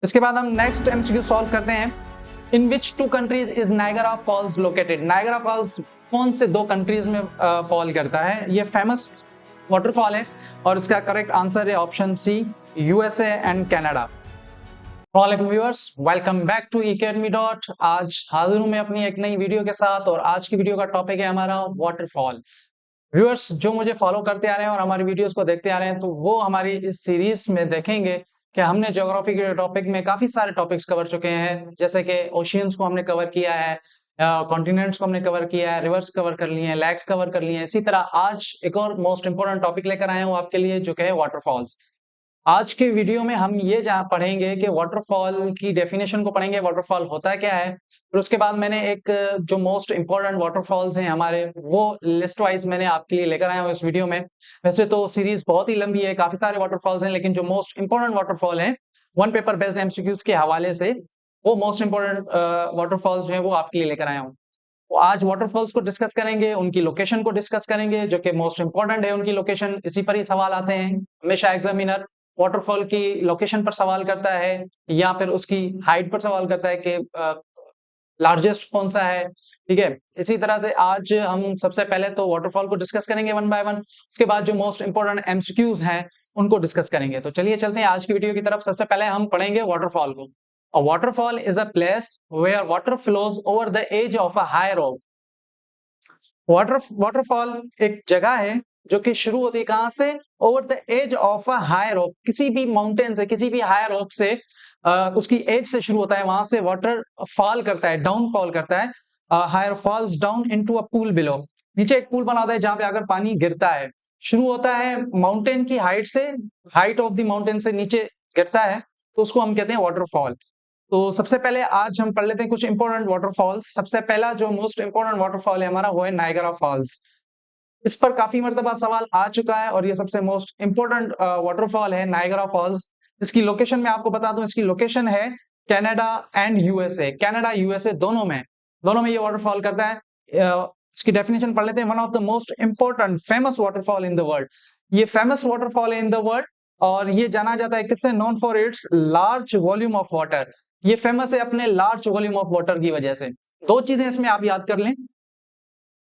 इसके बाद हम नेक्स्ट एमसीक्यू सॉल्व करते हैं। In which two countries is Niagara Falls located? Niagara Falls कौन से दो कंट्रीज में फॉल करता है? ये फेमस वाटरफॉल है और इसका करेक्ट आंसर है option C, USA and Canada. वालेकुम viewers, welcome back to Ecademy. आज हाजिर हूं मैं अपनी एक नई वीडियो के साथ और आज की वीडियो का टॉपिक है हमारा वाटरफॉल। व्यूअर्स जो मुझे फॉलो करते आ रहे हैं और हमारी वीडियोस को देखते आ रहे हैं तो वो हमारी इस सीरीज में देखेंगे कि हमने ज्योग्राफी के टॉपिक में काफी सारे टॉपिक्स कवर चुके हैं, जैसे कि ओशियंस को हमने कवर किया है, कॉन्टिनेंट्स को हमने कवर किया है, रिवर्स कवर कर लिए हैं, लैक्स कवर कर लिए हैं। इसी तरह आज एक और मोस्ट इंपोर्टेंट टॉपिक लेकर आया हूँ आपके लिए, जो कि है वाटरफॉल्स। आज के वीडियो में हम ये पढ़ेंगे कि वाटरफॉल की डेफिनेशन को पढ़ेंगे, वाटरफॉल होता क्या है। फिर उसके बाद मैंने एक जो मोस्ट इंपॉर्टेंट वाटरफॉल्स हैं हमारे, वो लिस्ट वाइज मैंने आपके लिए लेकर आया हूँ इस वीडियो में। वैसे तो सीरीज बहुत ही लंबी है, काफी सारे वाटरफॉल्स हैं, लेकिन जो मोस्ट इंपॉर्टेंट वाटरफॉल हैं वन पेपर बेस्ड एमसीक्यूज के हवाले से, वो मोस्ट इंपॉर्टेंट वाटरफॉल्स जो है वो आपके लिए लेकर आया हूँ। तो आज वाटरफॉल्स को डिस्कस करेंगे, उनकी लोकेशन को डिस्कस करेंगे, जो कि मोस्ट इंपॉर्टेंट है उनकी लोकेशन। इसी पर ही सवाल आते हैं हमेशा, एग्जामिनर वाटरफॉल की लोकेशन पर सवाल करता है या फिर उसकी हाइट पर सवाल करता है कि लार्जेस्ट कौन सा है। ठीक है, इसी तरह से आज हम सबसे पहले तो वाटरफॉल को डिस्कस करेंगे वन बाय वन, उसके बाद जो मोस्ट इंपॉर्टेंट एमसीक्यूज हैं उनको डिस्कस करेंगे। तो चलिए चलते हैं आज की वीडियो की तरफ। सबसे पहले हम पढ़ेंगे वाटरफॉल को। A waterfall is a place where water flows over the edge of a high rock. Waterfall एक जगह है जो कि शुरू होती है कहां से? Over the edge of a high rock, किसी भी माउंटेन से, किसी भी हाई रॉक से उसकी एज से शुरू होता है, वहां से वाटर फॉल करता है, डाउन फॉल करता है, higher falls down into a pool below. नीचे एक पूल बना होता है जहां पे आकर पानी गिरता है। शुरू होता है माउंटेन की हाइट से, हाइट ऑफ द माउंटेन से नीचे गिरता है, तो उसको हम कहते हैं वाटरफॉल। तो सबसे पहले आज हम पढ़ लेते हैं कुछ इंपॉर्टेंट वाटरफॉल्स। सबसे पहला जो मोस्ट इंपॉर्टेंट वाटरफॉल है हमारा, वो है नायगरा फॉल्स। इस पर काफी मर्तबा सवाल आ चुका है और ये सबसे मोस्ट इंपॉर्टेंट वाटरफॉल है नायगरा फॉल्स। इसकी लोकेशन मैं आपको बता दूं, इसकी लोकेशन है Canada and USA. Canada USA दोनों में ये वाटरफॉल करता है। इसकी डेफिनेशन पढ़ लेते हैं। One of the most important famous waterfall in the world, ये फेमस वाटरफॉल है इन द वर्ल्ड, और ये जाना जाता है किससे? Known for its large volume of water. ये फेमस है अपने लार्ज वॉल्यूम ऑफ वाटर की वजह से। दो चीजें इसमें आप याद कर लें,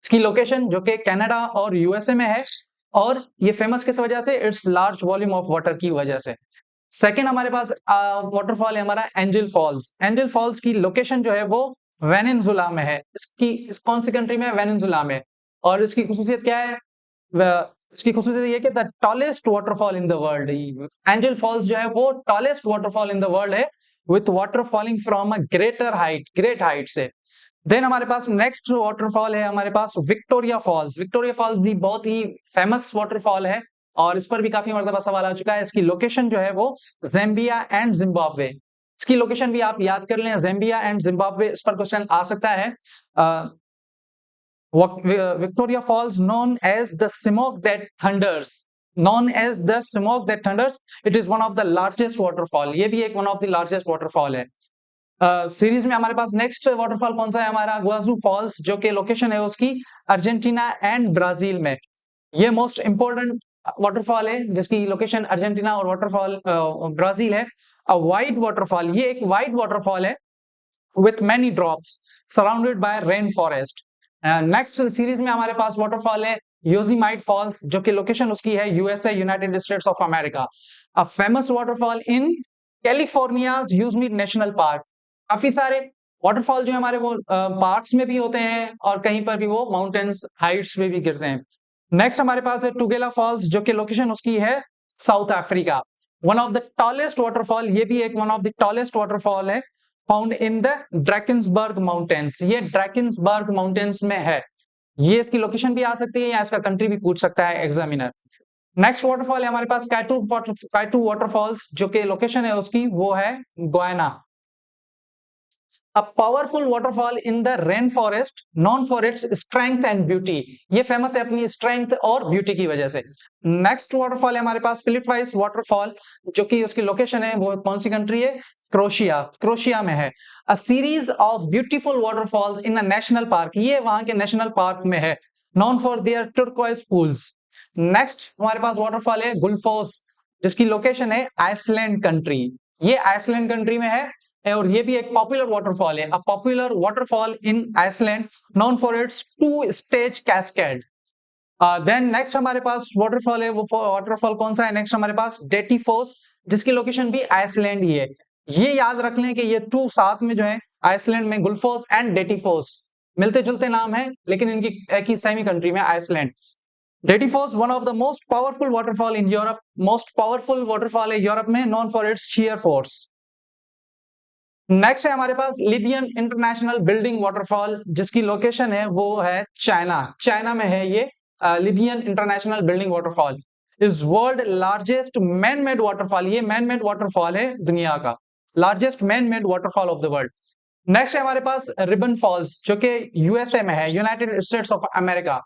इसकी लोकेशन जो कि कनाडा और यूएसए में है, और ये फेमस किस वजह से? It's large volume of water की वजह से। सेकंड हमारे पास वाटरफॉल है हमारा एंजल फॉल्स। एंजल फॉल्स की लोकेशन जो है वो वेनेजुला में है। इस कौन सी कंट्री में है? वेनेजुला में। और इसकी खुसूसियत क्या है? इसकी खुसूसियत ये कि the tallest waterfall in the world, Angel Falls जो है वो tallest waterfall in the world है, with water falling from a great height से। देन हमारे पास नेक्स्ट वाटरफॉल है हमारे पास विक्टोरिया फॉल्स। विक्टोरिया फॉल्स भी बहुत ही फेमस वाटरफॉल है और इस पर भी काफी मर्तबा सवाल आ चुका है। इसकी लोकेशन जो है वो ज़ैम्बिया एंड जिम्बाब्वे। इसकी लोकेशन भी आप याद कर लें, ज़ैम्बिया एंड जिम्बाब्वे, इस पर क्वेश्चन आ सकता है। Victoria Falls, known as the smoke that thunders, it is one of the largest waterfall. ये भी एक one of the largest waterfall है। सीरीज में हमारे पास नेक्स्ट वाटरफॉल कौन सा है हमारा? ग्वाजू फॉल्स, जो कि लोकेशन है उसकी अर्जेंटीना एंड ब्राजील में। ये मोस्ट इंपोर्टेंट वाटरफॉल है जिसकी लोकेशन अर्जेंटीना और वाटरफॉल ब्राजील है। वाइट वाटरफॉल, ये एक वाइट वाटरफॉल है with many drops surrounded by rain forest। Next series में हमारे पास वाटरफॉल है योसेमाइट फॉल्स, जो कि लोकेशन उसकी है USA, United states of America. A famous waterfall in California Yosemite national park. काफी सारे वाटरफॉल जो हमारे वो पार्क्स में भी होते हैं और कहीं पर भी वो माउंटेन्स हाइट्स में भी गिरते हैं। नेक्स्ट हमारे पास है टुगेला फॉल्स, जो कि लोकेशन उसकी है South Africa. One of the tallest waterfall, ये भी एक one of the tallest waterfall है, found in the Drakensberg mountains. ये ड्रैकेंसबर्ग माउंटेन्स में है। ये इसकी लोकेशन भी आ सकती है या इसका कंट्री भी पूछ सकता है एग्जामिनर। नेक्स्ट वाटरफॉल है हमारे पास काइटू वाटरफॉल्स, जो कि लोकेशन है उसकी वो है Guyana. A powerful waterfall in the rainforest, known for its strength and beauty। ये फेमस है अपनी स्ट्रेंथ और ब्यूटी की वजह से। नेक्स्ट वाटरफॉल है हमारे पास पिलिटवाइस वाटरफॉल, जो कि उसकी लोकेशन है वो कौन सी कंट्री है? क्रोशिया में है। A series of beautiful waterfalls in a national park, ये वहां के नेशनल पार्क में है, known for their turquoise pools. Next हमारे पास वाटरफॉल है गुल्फोस, जिसकी लोकेशन है आइसलैंड कंट्री। ये आइसलैंड कंट्री में है और ये भी एक पॉपुलर वाटरफॉल है, a popular waterfall in Iceland known for its 2 stage cascade. Then next हमारे पास वाटरफॉल है, वो वाटरफॉल कौन सा है? नेक्स्ट हमारे पास डेटीफोस, जिसकी लोकेशन भी आइसलैंड ही है। ये याद रख लें कि ये 2 साथ में जो है आइसलैंड में गुल्फोस एंड डेटीफोस मिलते जुलते नाम है, लेकिन इनकी एक ही सेमी कंट्री में Iceland. Dettifoss one of the most powerful waterfall in Europe, most powerful waterfall है यूरोप में, known for its sheer force. Next है हमारे पास लिबियन इंटरनेशनल बिल्डिंग वाटरफॉल, जिसकी लोकेशन है वो है चाइना, चाइना में है ये Liebian international building waterfall. Is world largest man made waterfall, ये मैन मेड वाटरफॉल है दुनिया का largest man made waterfall of the world. Next है हमारे पास रिबन फॉल्स, जो कि यूएसए में है, United states of America.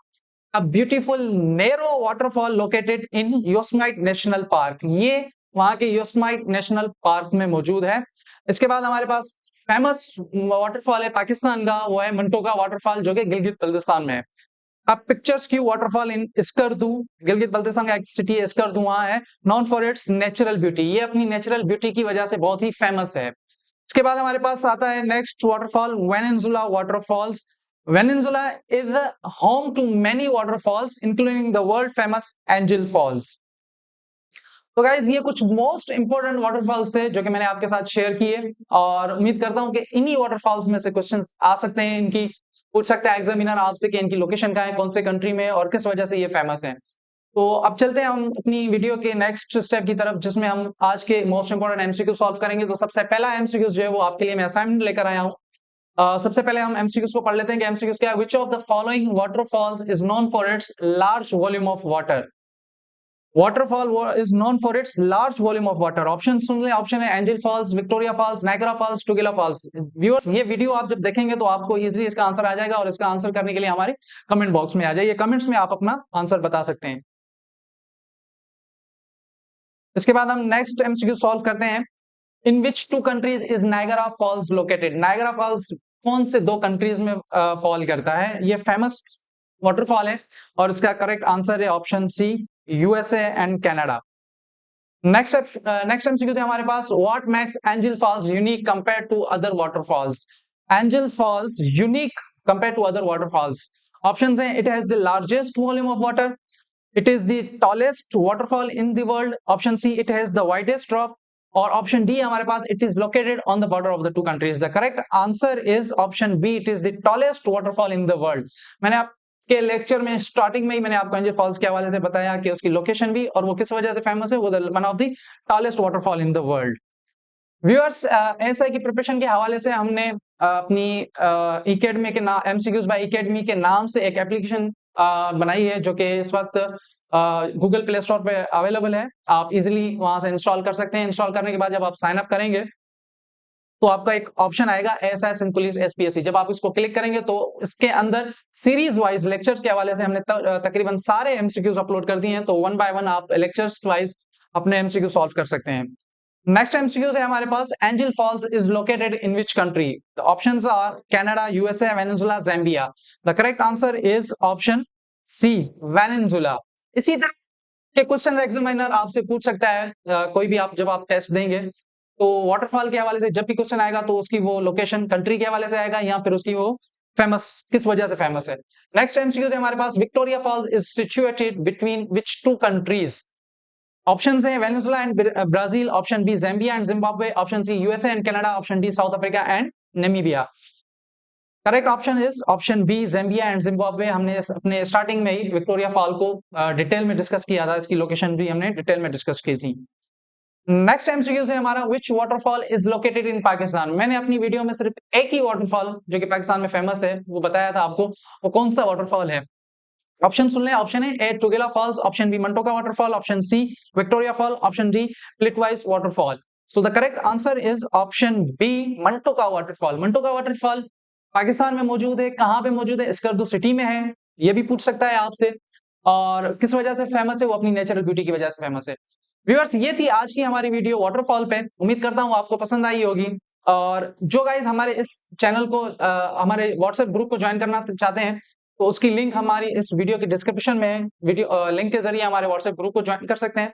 A beautiful narrow waterfall located in Yosemite national park, ये वहां के योसेमाइट नेशनल पार्क में मौजूद है। इसके बाद हमारे पास फेमस वाटरफॉल है पाकिस्तान का, वो है मंटोका वाटरफॉल, जो कि गिलगित बल्तिस्तान में है। अब pictures Q waterfall in Skardu, Gilgit Baltistan का एक सिटी है स्कर्दू, वहां है, known for its natural beauty, ये अपनी नेचुरल ब्यूटी की वजह से बहुत ही फेमस है। इसके बाद हमारे पास आता है next waterfall Venezuela waterfalls. Venezuela is home to many waterfalls including the world famous Angel Falls. तो गाइज ये कुछ मोस्ट इंपोर्टेंट वाटरफॉल्स थे जो कि मैंने आपके साथ शेयर किए, और उम्मीद करता हूं कि इन्हीं वाटरफॉल्स में से क्वेश्चंस आ सकते हैं, इनकी पूछ सकता है एग्जामिनर आपसे कि इनकी लोकेशन कहाँ है, कौन से कंट्री में, और किस वजह से ये फेमस है। तो अब चलते हैं हम अपनी वीडियो के नेक्स्ट स्टेप की तरफ, जिसमें हम आज के मोस्ट इंपोर्टेंट एमसीक्यू सॉल्व करेंगे। तो सबसे पहला एमसीक्यू जो है वो आपके लिए मैं असाइनमेंट लेकर आया हूँ। सबसे पहले हम एमसीक्यूज को पढ़ लेते हैं कि एमसीक्यूज क्या है। Which of the following waterfalls is known for its large volume of water? Waterfall is known for its large volume of water. Option सुन ले, ऑप्शन है Angel Falls, Victoria Falls, Niagara Falls, Tugela Falls. Viewers ये video आप जब देखेंगे तो आपको easily इसका आंसर आ जाएगा, और इसका आंसर करने के लिए हमारे कमेंट बॉक्स में आ जाइए, कमेंट्स में आप अपना आंसर बता सकते हैं। इसके बाद हम नेक्स्ट एमसीक्यू सॉल्व करते हैं। In which 2 countries is Niagara false located? Niagara false कौन से 2 कंट्रीज में फॉल करता है? ये फेमस वाटरफॉल है, और इसका करेक्ट आंसर है option C, USA and Canada. Next MCQ है हमारे पास, what makes Angel Falls unique compare to other waterfalls? Angel Falls unique compare to other waterfalls. Options हैं, it has the largest volume of water, it is the tallest waterfall in the world, option C it has the widest drop, और option D हमारे पास it is located on the border of the 2 countries। The correct answer is option B, it is the tallest waterfall in the world। मैंने आपके lecture में starting में ही मैंने आपको angel false के हवाले से बताया कि उसकी लोकेशन भी और वो किस वजह से फेमस है, वो one of the tallest waterfall in the world. Viewers SI की प्रिपरेशन के हवाले से हमने अपनी एकेडमी के नाम एमसीक्यूज बाय एकेडमी के नाम से एक एप्लीकेशन बनाई है, जो कि इस वक्त गूगल प्ले स्टोर पे अवेलेबल है। आप इजीली वहां से इंस्टॉल कर सकते हैं। इंस्टॉल करने के बाद जब आप साइन अप करेंगे तो आपका एक ऑप्शन आएगा एएसआई सिंध पुलिस एसपीएससी। जब आप इसको क्लिक करेंगे तो इसके अंदर सीरीज वाइज लेक्चर्स के हवाले से हमने तकरीबन सारे एमसीक्यूज अपलोड कर दिए हैं, तो 1 बाय 1 आप लेक्चर्स वाइज अपने एमसीक्यू सॉल्व कर सकते हैं। नेक्स्ट एमसीक्यूज है हमारे पास, Angel Falls is located in which country? The options are Canada, USA, Venezuela, Zambia. The correct answer is option C, Venezuela. इसी तरह के क्वेश्चन एग्जामिनर आपसे पूछ सकता है, कोई भी आप जब आप टेस्ट देंगे तो वाटरफॉल के हवाले से जब भी क्वेश्चन आएगा तो उसकी वो लोकेशन कंट्री के हवाले से आएगा, या फिर उसकी वो फेमस किस वजह से फेमस है। नेक्स्ट एमसीक्यूज है हमारे पास, Victoria Falls is situated between which 2 countries? Options हैं Venezuela and Brazil, option B Zambia and Zimbabwe, option C USA and Canada, option D South Africa and Namibia. Correct option is option B Zambia and Zimbabwe. हमने अपने starting में ही Victoria fall को detail में discuss किया था, इसकी location भी हमने डिटेल में डिस्कस की थी। नेक्स्ट एमसीक्यू है हमारा, व्हिच वाटरफॉल इज लोकेटेड इन पाकिस्तान? मैंने अपनी वीडियो में सिर्फ एक ही वाटरफॉल जो कि पाकिस्तान में फेमस है वो बताया था आपको, वो कौन सा वाटरफॉल है। ऑप्शन सुन लें, ऑप्शन है A Tugela Falls, option B Mantoka waterfall, option C Victoria fall, option D Plitvice waterfall. So the correct answer is option B, Mantoka waterfall. Mantoka waterfall Pakistan में मौजूद है, कहाँ पे मौजूद है? स्कर्दू सिटी में है, ये भी पूछ सकता है आपसे। और किस वजह से फेमस है? वो अपनी नेचुरल ब्यूटी की वजह से फेमस है। व्यूअर्स ये थी आज की हमारी वीडियो वाटरफॉल पे, उम्मीद करता हूँ आपको पसंद आई होगी। और जो गाइस हमारे इस चैनल को हमारे व्हाट्सएप ग्रुप को ज्वाइन करना चाहते हैं तो उसकी लिंक हमारी इस वीडियो के डिस्क्रिप्शन में है, वीडियो लिंक के जरिए हमारे व्हाट्सएप ग्रुप को ज्वाइन कर सकते हैं।